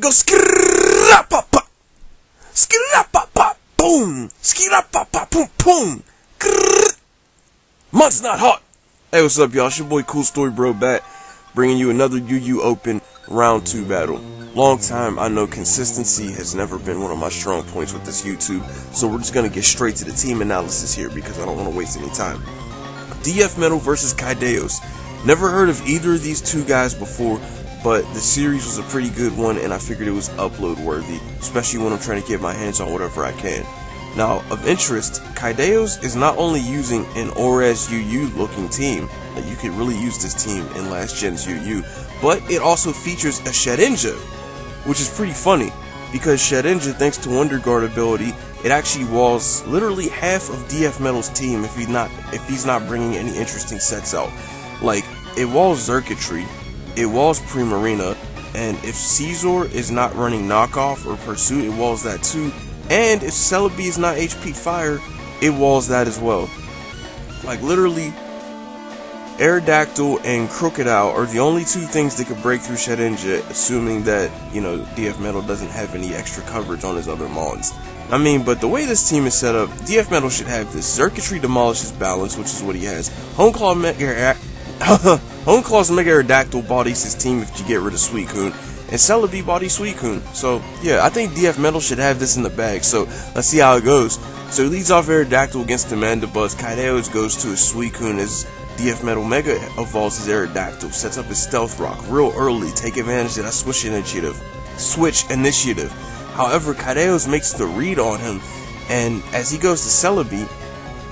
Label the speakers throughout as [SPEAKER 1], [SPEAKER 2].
[SPEAKER 1] go skirapapa, skirapapa, boom, skirapapa, boom, boom. Month's not hot. Hey, what's up, y'all? It's your boy CoolStoryBrobat, bringing you another UU Open Round 2 battle. Long time, I know consistency has never been one of my strong points with this YouTube, so we're just gonna get straight to the team analysis here because I don't want to waste any time. dfmetal versus Kaideos. Never heard of either of these two guys before, but the series was a pretty good one and I figured it was upload worthy, especially when I'm trying to get my hands on whatever I can. Now, of interest, Kaideos is not only using an ORAS UU looking team, that you could really use this team in last gen's UU, but it also features a Shedinja, which is pretty funny, because Shedinja, thanks to Wonder Guard ability, it actually walls literally half of dfmetal's team if he's not bringing any interesting sets out. Like, it walls Circuitry, it walls Primarina, and if Caesar is not running Knockoff or Pursuit, it walls that too. And if Celebi is not HP Fire, it walls that as well. Like, literally, Aerodactyl and Crocodile are the only two things that could break through Shedinja, assuming that, you know, dfmetal doesn't have any extra coverage on his other mons. I mean, but the way this team is set up, dfmetal should have this. Circuitry demolishes Balance, which is what he has. Honeclaw's Mega Aerodactyl bodies his team if you get rid of Suicune. And Celebi body Suicune. So, yeah, I think dfmetal should have this in the bag. So, let's see how it goes. So, he leads off Aerodactyl against the Mandibuzz. Kaideos goes to his Suicune as dfmetal Mega evolves his Aerodactyl. Sets up his Stealth Rock real early. Take advantage of that switch initiative. However, Kaideos makes the read on him. And as he goes to Celebi,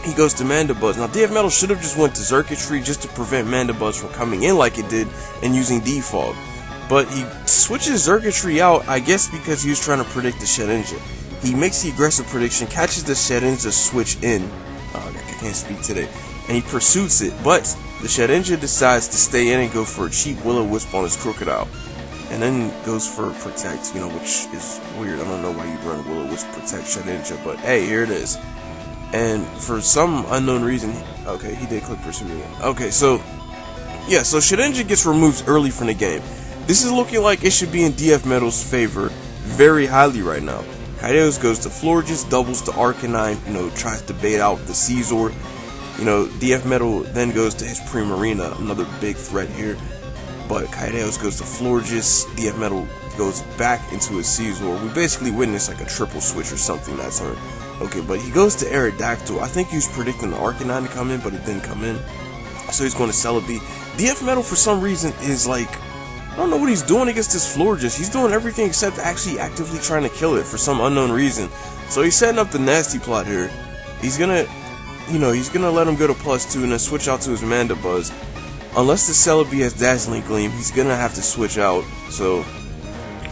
[SPEAKER 1] he goes to Mandibuzz. Now, dfmetal should have just went to Circuitry just to prevent Mandibuzz from coming in like it did and using Defog. But he switches Circuitry out, I guess because he was trying to predict the Shedinja. He makes the aggressive prediction, catches the Shedinja switch in. I can't speak today. And he pursues it, but the Shedinja decides to stay in and go for a cheap Will-O-Wisp on his Crocodile. And then goes for Protect, you know, which is weird. I don't know why you'd run Will-O-Wisp Protect Shedinja, but hey, here it is. And for some unknown reason, okay, he did click Pursue again. Okay, so, yeah, so Shedinja gets removed early from the game. This is looking like it should be in dfmetal's favor very highly right now. Kaideos goes to Florges, doubles to Arcanine, you know, tries to bait out the Caesar. You know, dfmetal then goes to his Primarina, another big threat here. But Kaideos goes to Florges, dfmetal goes back into his Caesar. We basically witnessed like a triple switch or something that turn. Okay, but he goes to Aerodactyl. I think he was predicting the Arcanine to come in, but it didn't come in. So he's going to Celebi. dfmetal for some reason is like, I don't know what he's doing against this Florges. He's doing everything except actually actively trying to kill it for some unknown reason. So he's setting up the nasty plot here. He's gonna, you know, he's gonna let him go to +2 and then switch out to his Mandibuzz. Unless the Celebi has Dazzling Gleam, he's gonna have to switch out. So,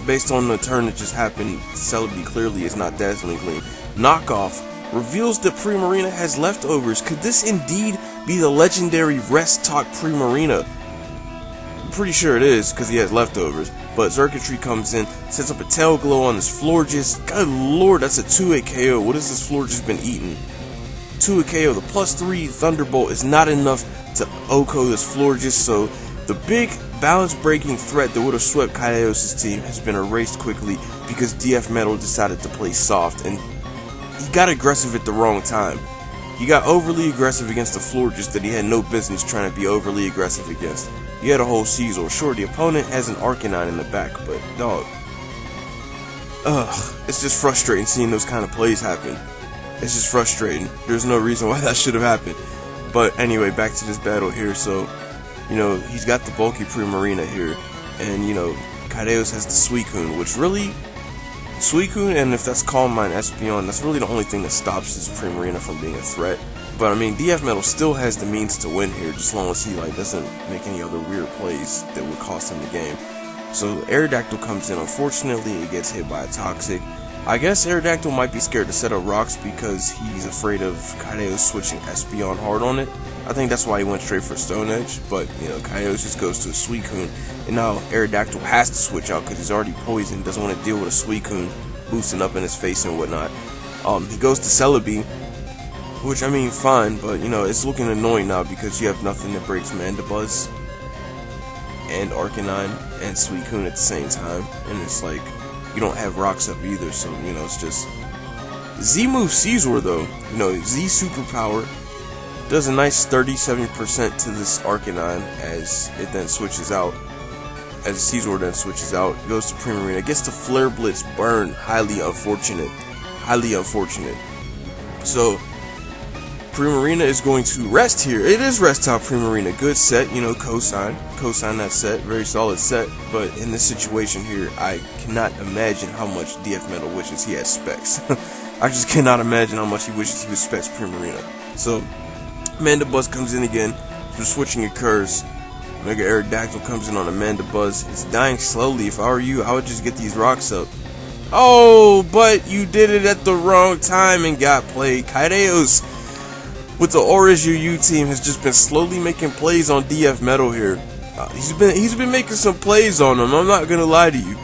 [SPEAKER 1] based on the turn that just happened, Celebi clearly is not Dazzling Gleam. Knockoff reveals that Primarina has leftovers. Could this indeed be the legendary Rest Talk Primarina? I'm pretty sure it is, because he has leftovers. But Circuitry comes in, sets up a Tail Glow on this Florges. Good lord, that's a 2-hit KO. What has this Florges been eating? 2-hit KO. The +3 Thunderbolt is not enough to OHKO this Florges, so the big balance-breaking threat that would have swept Kaideos' team has been erased quickly because dfmetal decided to play soft, and he got aggressive at the wrong time. He got overly aggressive against the Florges that he had no business trying to be overly aggressive against. He had a whole Caesar. Sure, the opponent has an Arcanine in the back, but dog, it's just frustrating seeing those kind of plays happen. It's just frustrating. There's no reason why that should have happened. But anyway, back to this battle here. So, you know, he's got the bulky Primarina here, and you know, Kaideos has the Suicune, which really, Suicune, and if that's Calm Mind Espeon, that's really the only thing that stops this Primarina from being a threat. But I mean, dfmetal still has the means to win here, just as long as he like doesn't make any other weird plays that would cost him the game. So Aerodactyl comes in. Unfortunately, it gets hit by a Toxic. I guess Aerodactyl might be scared to set up rocks because he's afraid of Kaideos switching Espeon hard on it. I think that's why he went straight for Stone Edge, but you know, Kaideos just goes to a Suicune, and now Aerodactyl has to switch out because he's already poisoned, doesn't want to deal with a Suicune boosting up in his face and whatnot. He goes to Celebi, which I mean, fine, but you know, it's looking annoying now because you have nothing that breaks Mandibuzz and Arcanine and Suicune at the same time, and it's like, you don't have rocks up either, so, you know, it's just... Z moves Caesar, though. You know, Z superpower does a nice 37% to this Arcanine as it then switches out. As Caesar then switches out, goes to Primarina, gets the Flare Blitz burn. Highly unfortunate. Highly unfortunate. So, Primarina is going to rest here. It is rest top Primarina. Good set, you know, cosign that set. Very solid set. But in this situation here, I cannot imagine how much dfmetal wishes he had specs. I just cannot imagine how much he wishes he was specs Primarina. So, Mandibuzz comes in again. The switching occurs. Mega Aerodactyl comes in on a Mandibuzz. It's dying slowly. If I were you, I would just get these rocks up. Oh, but you did it at the wrong time and got played. Kaideos with the Oris UU team has just been slowly making plays on dfmetal here. He's been making some plays on him. I'm not gonna lie to you.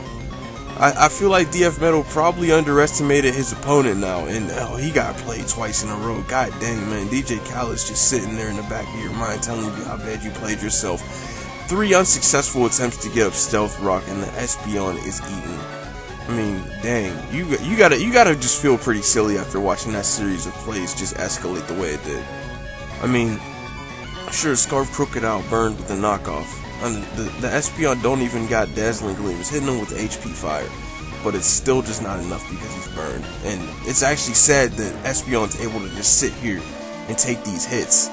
[SPEAKER 1] I feel like dfmetal probably underestimated his opponent now, and he got played twice in a row. God dang, man. DJ Khaled's just sitting there in the back of your mind telling you how bad you played yourself. 3 unsuccessful attempts to get up Stealth Rock, and the Espeon is eaten. I mean, dang, you gotta just feel pretty silly after watching that series of plays just escalate the way it did. I mean, sure, Scarf Crocodile burned with the knockoff. And the Espeon don't even got Dazzling Gleam. It's hitting him with HP Fire, but it's still just not enough because he's burned. And it's actually sad that Espeon's able to just sit here and take these hits.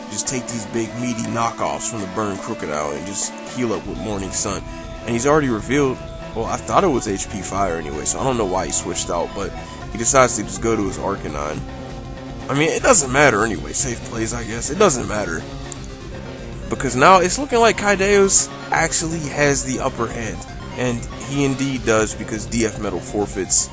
[SPEAKER 1] Just take these big meaty knockoffs from the burned Crocodile and just heal up with Morning Sun. And he's already revealed, well, I thought it was HP Fire anyway, so I don't know why he switched out, but he decides to just go to his Arcanine. I mean, it doesn't matter anyway. Safe plays, I guess. It doesn't matter. Because now it's looking like Kaideos actually has the upper hand. And he indeed does, because dfmetal forfeits.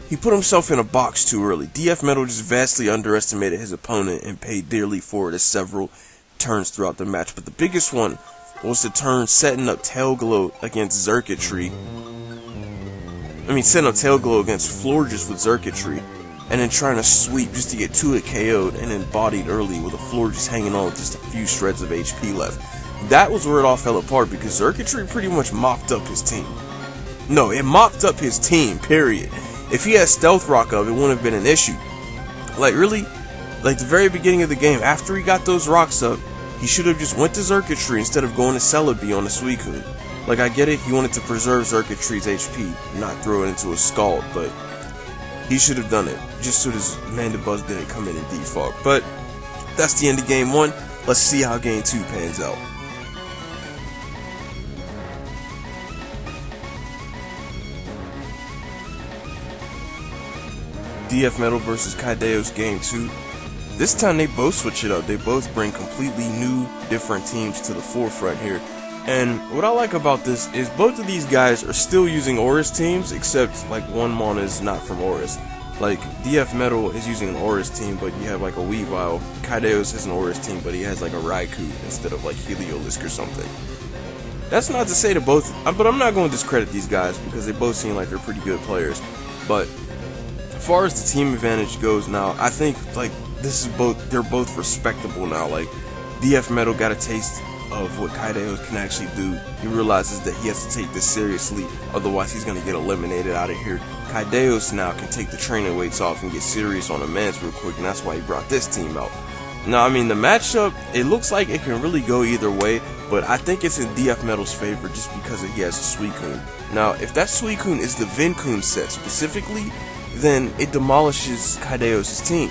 [SPEAKER 1] He put himself in a box too early. dfmetal just vastly underestimated his opponent and paid dearly for it as several turns throughout the match. But the biggest one was the turn setting up Tail Glow against Xurkitree. Setting up Tail Glow against Florges with Xurkitree. And then trying to sweep just to get 2-hit KO'd and then bodied early with a floor just hanging on with just a few shreds of HP left. That was where it all fell apart, because Xurkitree pretty much mopped up his team. No, it mopped up his team, period. If he had Stealth Rock up, it wouldn't have been an issue. Like, really, like the very beginning of the game, after he got those rocks up, he should have just went to Xurkitree instead of going to Celebi on the Suicune. Like, I get it, he wanted to preserve Xurkitree's HP, not throw it into a Scald, but he should have done it, just so this Mandibuzz didn't come in and defog. But that's the end of game 1. Let's see how game 2 pans out. dfmetal versus Kaideos game 2. This time they both switch it up. They both bring completely new, different teams to the forefront here. And what I like about this is both of these guys are still using Oris teams, except like one Mon is not from Oris. Like dfmetal is using an Oris team, but you have like a Weavile. Kaideos has an Oris team, but he has like a Raikou instead of like Heliolisk or something. That's not to say to both, but I'm not going to discredit these guys because they both seem like they're pretty good players. But as far as the team advantage goes now, I think like they're both respectable now. Like dfmetal got a taste of what Kaideos can actually do. He realizes that he has to take this seriously, otherwise he's going to get eliminated out of here. Kaideos now can take the training weights off and get serious on the mans real quick, and that's why he brought this team out. Now, I mean, the matchup, it looks like it can really go either way, but I think it's in dfmetal's favor just because he has a Suicune. Now, if that Suicune is the Vincoon set specifically, then it demolishes Kaideos' team.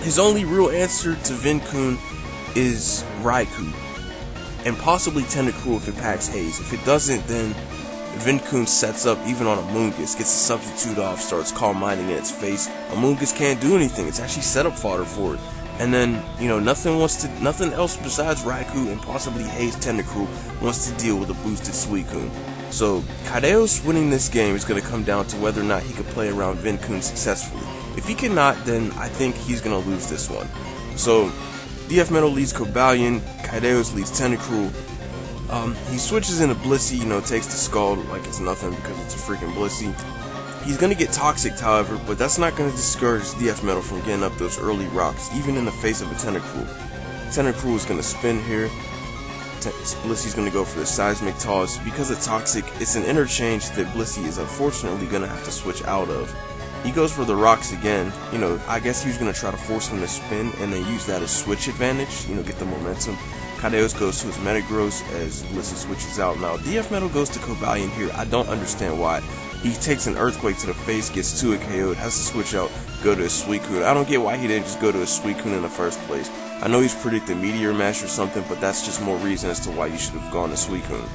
[SPEAKER 1] His only real answer to Vincoon is Raikou, and possibly Tentacruel if it packs Haze. If it doesn't, then Vincoon sets up even on Amoonguss, gets the substitute off, starts Calm Minding in its face. Amoonguss can't do anything, it's actually setup fodder for it. And then, you know, nothing else besides Raikou and possibly Haze Tentacruel wants to deal with a boosted Suicune. So, Kaideos winning this game is going to come down to whether or not he can play around Vincoon successfully. If he cannot, then I think he's going to lose this one. So, dfmetal leads Cobalion, Kaideos leads Tentacruel. He switches into Blissey, you know, takes the Scald like it's nothing because it's a freaking Blissey. He's going to get Toxic, however, but that's not going to discourage dfmetal from getting up those early rocks, even in the face of a Tentacruel. Tentacruel is going to spin here. Blissy's going to go for the seismic toss. Because of Toxic, it's an interchange that Blissey is unfortunately going to have to switch out of. He goes for the rocks again. You know, I guess he was going to try to force him to spin and then use that as switch advantage, you know, get the momentum. Kaideos goes to his Metagross as Blissey switches out. Now, dfmetal goes to Cobalion here. I don't understand why. He takes an Earthquake to the face, gets 2 KO'd, has to switch out, go to his Suicune. I don't get why he didn't just go to his Suicune in the first place. I know he's predicted Meteor Mash or something, but that's just more reason as to why you should have gone to Suicune.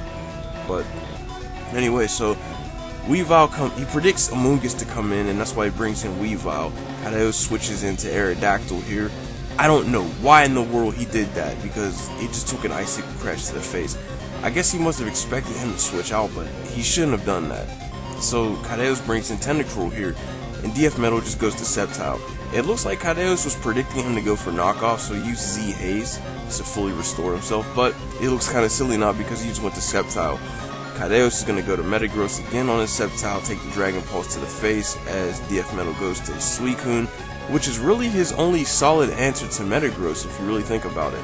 [SPEAKER 1] But anyway, so Weavile he predicts Amoonguss to come in, and that's why he brings in Weavile. Kaideos switches into Aerodactyl here. I don't know why in the world he did that, because it just took an Icicle Crash to the face. I guess he must have expected him to switch out, but he shouldn't have done that. So Kaideos brings in Tentacruel here, and dfmetal just goes to Sceptile. It looks like Kaideos was predicting him to go for knockoff, so he used Z Haze to fully restore himself, but it looks kind of silly now because he just went to Sceptile. Kaideos is going to go to Metagross again on his Sceptile, take the Dragon Pulse to the face as dfmetal goes to his Suicune, which is really his only solid answer to Metagross if you really think about it.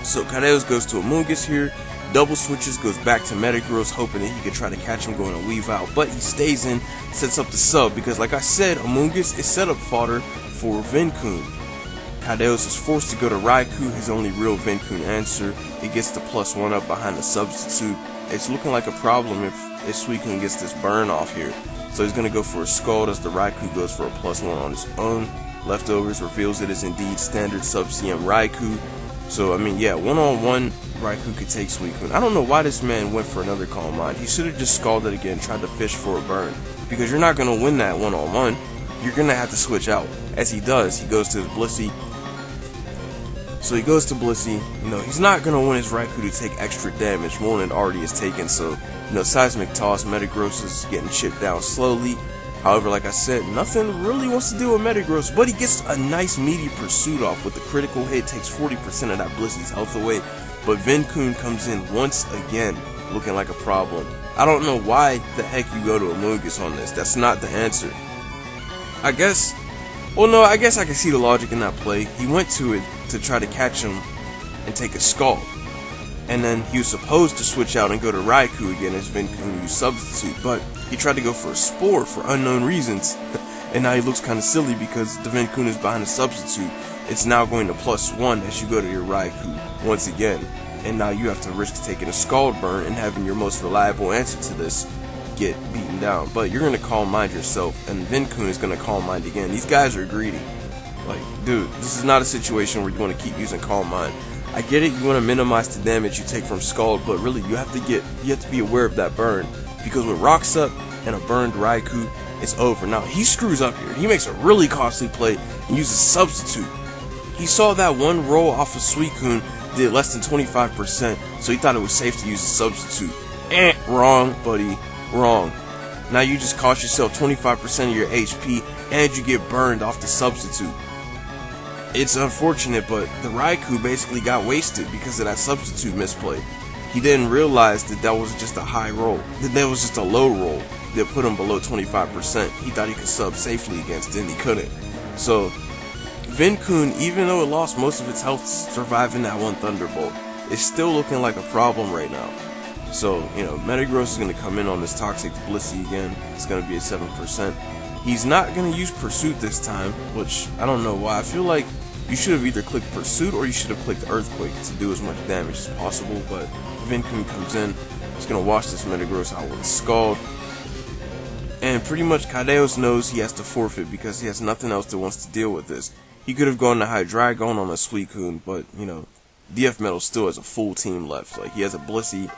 [SPEAKER 1] So Kaideos goes to Amoonguss here, double switches, goes back to Metagross, hoping that he could try to catch him going to Weavile, but he stays in, sets up the sub, because like I said, Amoonguss is setup fodder for Vincoon. Kaideos is forced to go to Raikou, his only real Vincoon answer. He gets the +1 up behind the substitute. It's looking like a problem if Suicune gets this burn off here. So he's going to go for a Scald as the Raikou goes for a +1 on his own. Leftovers reveals it is indeed standard sub-CM Raikou. So, I mean, yeah, one-on-one, Raikou could take Suicune. I don't know why this man went for another Calm Mind. He should have just Scalded again, tried to fish for a burn. Because you're not going to win that one-on-one. You're going to have to switch out. As he does, he goes to his Blissey. So he goes to Blissey. You know, he's not going to want his Raikou to take extra damage more than it already is taken. So, you know, Seismic Toss, Metagross is getting chipped down slowly. However, like I said, nothing really wants to do with Metagross, but he gets a nice meaty pursuit off with the critical hit, takes 40% of that Blissey's health away. But Vincoon comes in once again, looking like a problem. I don't know why the heck you go to Amoonguss on this. That's not the answer. I guess I can see the logic in that play. He went to it to try to catch him and take a Scald. And then he was supposed to switch out and go to Raikou again as Vincoon used substitute, but he tried to go for a Spore for unknown reasons. And now he looks kind of silly because the Vincoon is behind a substitute. It's now going to +1 as you go to your Raikou once again. And now you have to risk taking a Scald burn and having your most reliable answer to this get beaten down. But you're going to Calm Mind yourself, and Vincoon is going to Calm Mind again. These guys are greedy. Like, dude, this is not a situation where you want to keep using Calm Mind. I get it, you want to minimize the damage you take from Scald, but really you have to be aware of that burn, because with Rocks up and a burned Raikou, it's over. Now he screws up here. He makes a really costly play and uses substitute. He saw that one roll off of Suicune did less than 25%, so he thought it was safe to use a substitute. Wrong, buddy, wrong. Now you just cost yourself 25% of your HP and you get burned off the substitute. It's unfortunate, but the Raikou basically got wasted because of that substitute misplay. He didn't realize that that was just a high roll, that was just a low roll that put him below 25%. He thought he could sub safely against it, and he couldn't. So Vincoon, even though it lost most of its health surviving that one Thunderbolt, is still looking like a problem right now. So, you know, Metagross is going to come in on this Toxic Blissey again. It's going to be at 7%. He's not going to use Pursuit this time, which I don't know why. I feel like you should have either clicked Pursuit or you should have clicked Earthquake to do as much damage as possible, but Vincoon comes in. He's going to wash this Metagross out with a Scald. And pretty much Kaideos knows he has to forfeit because he has nothing else that wants to deal with this. He could have gone to Hydreigon on a Suicune, but, you know, dfmetal still has a full team left. Like, he has a Blissey,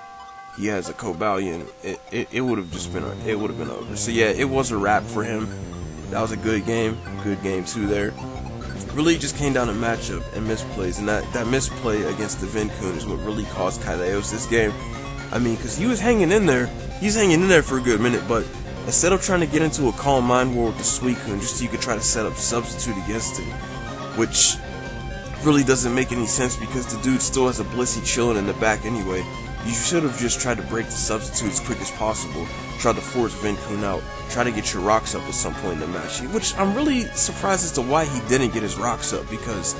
[SPEAKER 1] he has a Cobalion. It would have just been over. So yeah, it was a wrap for him. That was a good game too there. Really just came down to matchup and misplays, and that misplay against the Vincoon is what really caused Kaideos this game. I mean, because he was hanging in there. He's hanging in there for a good minute, but instead of trying to get into a Calm Mind war with the Suicune, just so you could try to set up substitute against it, which really doesn't make any sense because the dude still has a Blissey chilling in the back anyway. You should have just tried to break the substitute as quick as possible, try to force Vincoon out, try to get your Rocks up at some point in the match, which I'm really surprised as to why he didn't get his Rocks up, because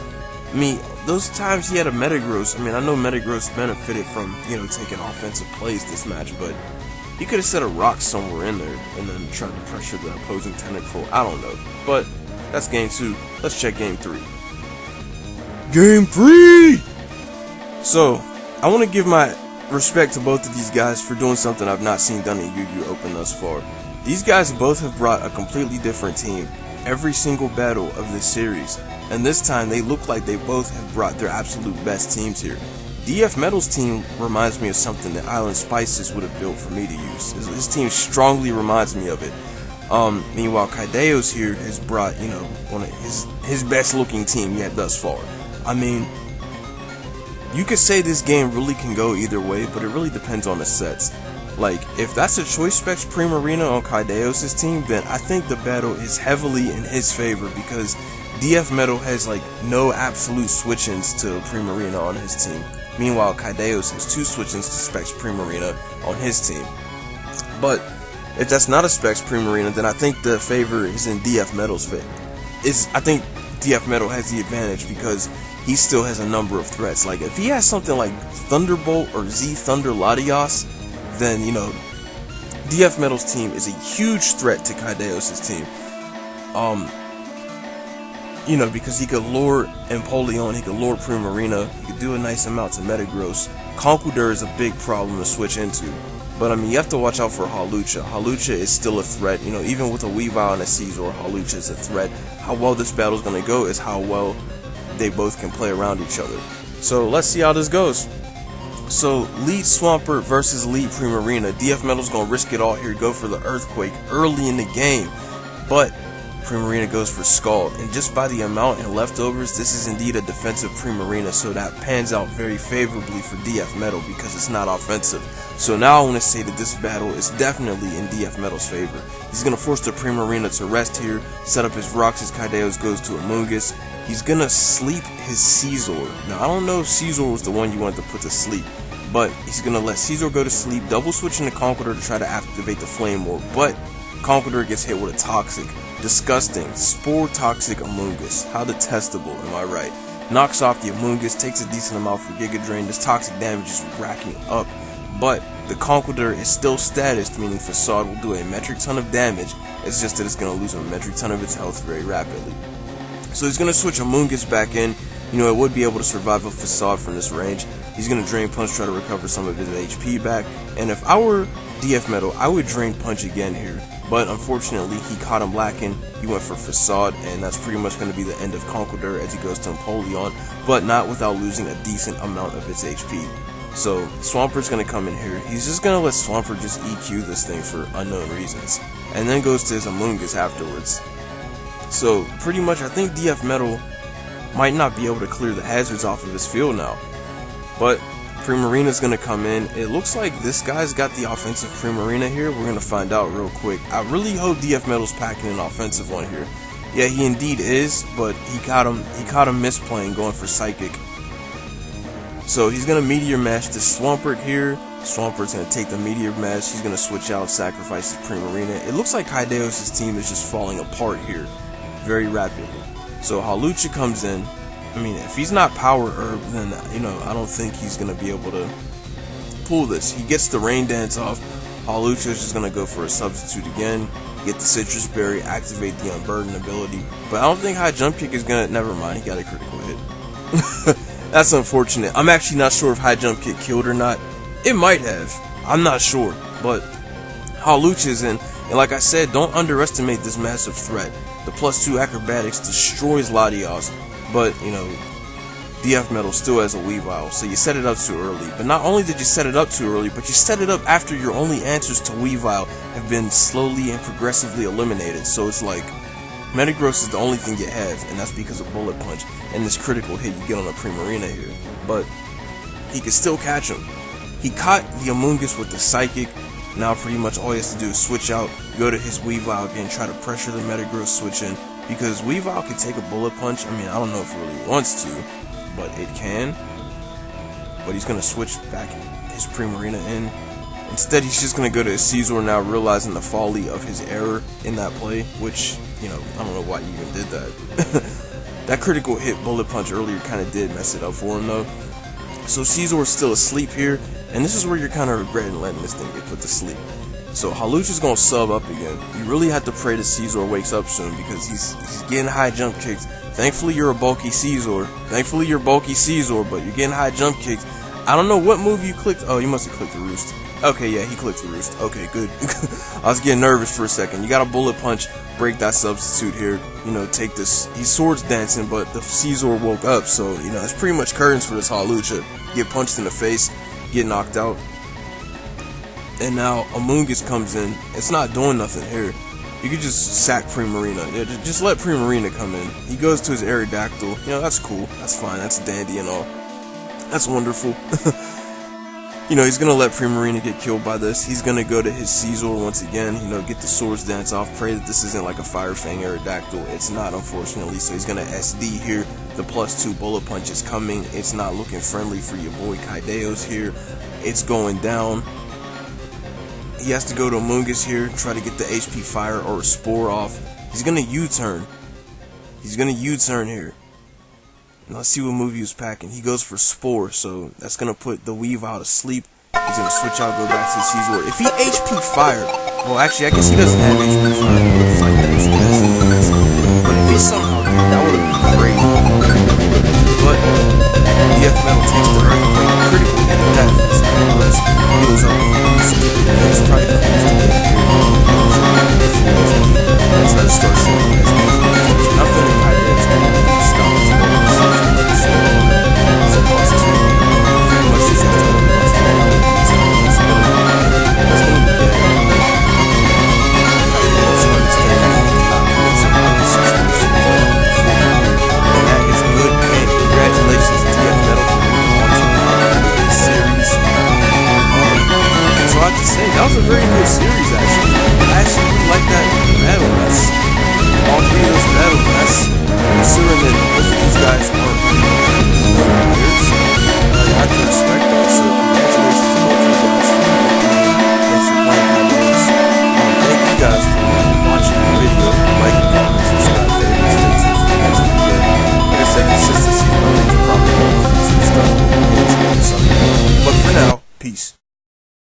[SPEAKER 1] I mean, those times he had a metagross. I mean, I know metagross benefited from, you know, taking offensive plays this match, but he could have set a rock somewhere in there and then tried to pressure the opposing tentacle. I don't know. But that's game 2. Let's check game 3. Game 3! So, I want to give my respect to both of these guys for doing something I've not seen done in Yu-Yu Open thus far. These guys both have brought a completely different team every single battle of this series, and this time they look like they both have brought their absolute best teams here. dfmetal's team reminds me of something that Island Spices would have built for me to use. His team strongly reminds me of it. Meanwhile, Kaideos here has brought, you know, one of his best looking team yet thus far. I mean, you could say this game really can go either way, but it really depends on the sets. Like, if that's a Choice Specs Primarina on Kaideos' team, then I think the battle is heavily in his favor because dfmetal has, like, no absolute switch-ins to Primarina on his team. Meanwhile, Kaideos has 2 switch-ins to Specs Primarina on his team. But if that's not a Specs Primarina, then I think the favor is in dfmetal's favor. I think dfmetal has the advantage because he still has a number of threats. Like, if he has something like Thunderbolt or Z Thunder Latios, then, you know, dfmetal's team is a huge threat to Kaideos' team. You know, because he could lure Empoleon, he could lure Primarina, he could do a nice amount to Metagross. Conqueror is a big problem to switch into. But, I mean, you have to watch out for Hawlucha. Hawlucha is still a threat. You know, even with a Weavile and a Caesar, Hawlucha is a threat. How well this battle is going to go is how well they both can play around each other. So, let's see how this goes. So, lead Swampert versus lead Primarina. dfmetal's going to risk it all here, go for the Earthquake early in the game. But Primarina goes for Scald, and just by the amount and leftovers, this is indeed a defensive Primarina, so that pans out very favorably for dfmetal because it's not offensive. So now I want to say that this battle is definitely in dfmetal's favor. He's going to force the Primarina to rest here, set up his rocks as Kaideos goes to Amoonguss. He's going to sleep his Caesar. Now, I don't know if Caesar was the one you wanted to put to sleep, but he's going to let Caesar go to sleep, double switching the Conqueror to try to activate the Flame Orb, but Conqueror gets hit with a Toxic. Disgusting, Spore Toxic Amoonguss. How detestable, am I right? Knocks off the Amoonguss, takes a decent amount for Giga Drain. This toxic damage is racking up, but the Conqueror is still statused, meaning Facade will do a metric ton of damage. It's just that it's going to lose a metric ton of its health very rapidly. So he's going to switch Amoonguss back in. You know, it would be able to survive a Facade from this range. He's going to Drain Punch, try to recover some of his HP back. And if I were dfmetal, I would Drain Punch again here. But unfortunately, he caught him lacking. He went for Facade, and that's pretty much going to be the end of Conqueror as he goes to Empoleon, but not without losing a decent amount of its HP. So Swampert's going to come in here. He's just going to let Swampert just EQ this thing for unknown reasons, and then goes to his Amoonguss afterwards. So pretty much, I think dfmetal might not be able to clear the hazards off of his field now. But Primarina's going to come in. It looks like this guy's got the offensive Primarina here. We're going to find out real quick. I really hope dfmetal's packing an offensive one here. Yeah, he indeed is, but he caught him misplaying, going for Psychic. So he's going to Meteor Mash this Swampert here. Swampert's going to take the Meteor Mash. He's going to switch out, sacrifice his Primarina. It looks like Kaideos' team is just falling apart here very rapidly. So Hawlucha comes in. I mean, if he's not Power Herb, then, you know, I don't think he's going to be able to pull this. He gets the Rain Dance off. Hawlucha is just going to go for a substitute again. Get the Citrus Berry, activate the Unburden ability. But I don't think High Jump Kick is going to... Never mind, he got a critical hit. That's unfortunate. I'm actually not sure if High Jump Kick killed or not. It might have. I'm not sure. But Hawlucha is in. And like I said, don't underestimate this massive threat. The +2 Acrobatics destroys Latios. But, you know, dfmetal still has a Weavile, so you set it up too early. But not only did you set it up too early, but you set it up after your only answers to Weavile have been slowly and progressively eliminated. So it's like, Metagross is the only thing you have, and that's because of Bullet Punch and this critical hit you get on a Primarina here. But he can still catch him. He caught the Amoonguss with the Psychic. Now pretty much all he has to do is switch out, go to his Weavile again, try to pressure the Metagross switch in. Because Weavile can take a Bullet Punch. I mean, I don't know if it really wants to, but it can. But he's going to switch back his Primarina in. Instead, he's just going to go to his Caesar now, realizing the folly of his error in that play. Which, you know, I don't know why he even did that. That critical hit bullet punch earlier kind of did mess it up for him though. So Caesar's still asleep here, and this is where you're kind of regretting letting this thing get put to sleep. So Halucha's gonna sub up again. You really have to pray that Caesar wakes up soon because he's getting high jump kicks. Thankfully you're a bulky Caesar. But you're getting high jump kicks. I don't know what move you clicked. Oh, you must have clicked the roost. Okay, yeah, he clicked the roost. Okay, good. I was getting nervous for a second. You got a bullet punch, break that substitute here. You know, take this. He's swords dancing, but the Caesar woke up, so you know it's pretty much curtains for this Halucha. Get punched in the face, get knocked out. And now Amoonguss comes in. It's not doing nothing here. You could just sack Primarina. Yeah, just let Primarina come in. He goes to his Aerodactyl. You know, that's cool. That's fine. That's dandy and all. That's wonderful. You know, he's going to let Primarina get killed by this. He's going to go to his Caesar once again. You know, get the swords dance off. Pray that this isn't like a Fire Fang Aerodactyl. It's not, unfortunately. So he's going to SD here. The +2 bullet punch is coming. It's not looking friendly for your boy Kaideos here. It's going down. He has to go to Amoonguss here, try to get the HP Fire or a Spore off. He's going to U-turn. He's going to U-turn here. Now let's see what move he was packing. He goes for Spore, so that's going to put the Weavile to sleep. He's going to switch out, go back to the Caesar. If he HP Fire, well actually I guess he doesn't have HP Fire. It's like that. But if he somehow did, that would have been great. But dfmetal takes the earthquake, critical hit of that. Heals up. Let's try to let's let it start shooting. Nothing in Kaideos can stop us. It's a +2. Pretty much just a that is good, and congratulations to dfmetal for moving on to this series. So I have to say, that was a very good series actually. I actually really like that battle mess. All three of those battle mess. Considering that both of these guys aren't players, I have to respect them.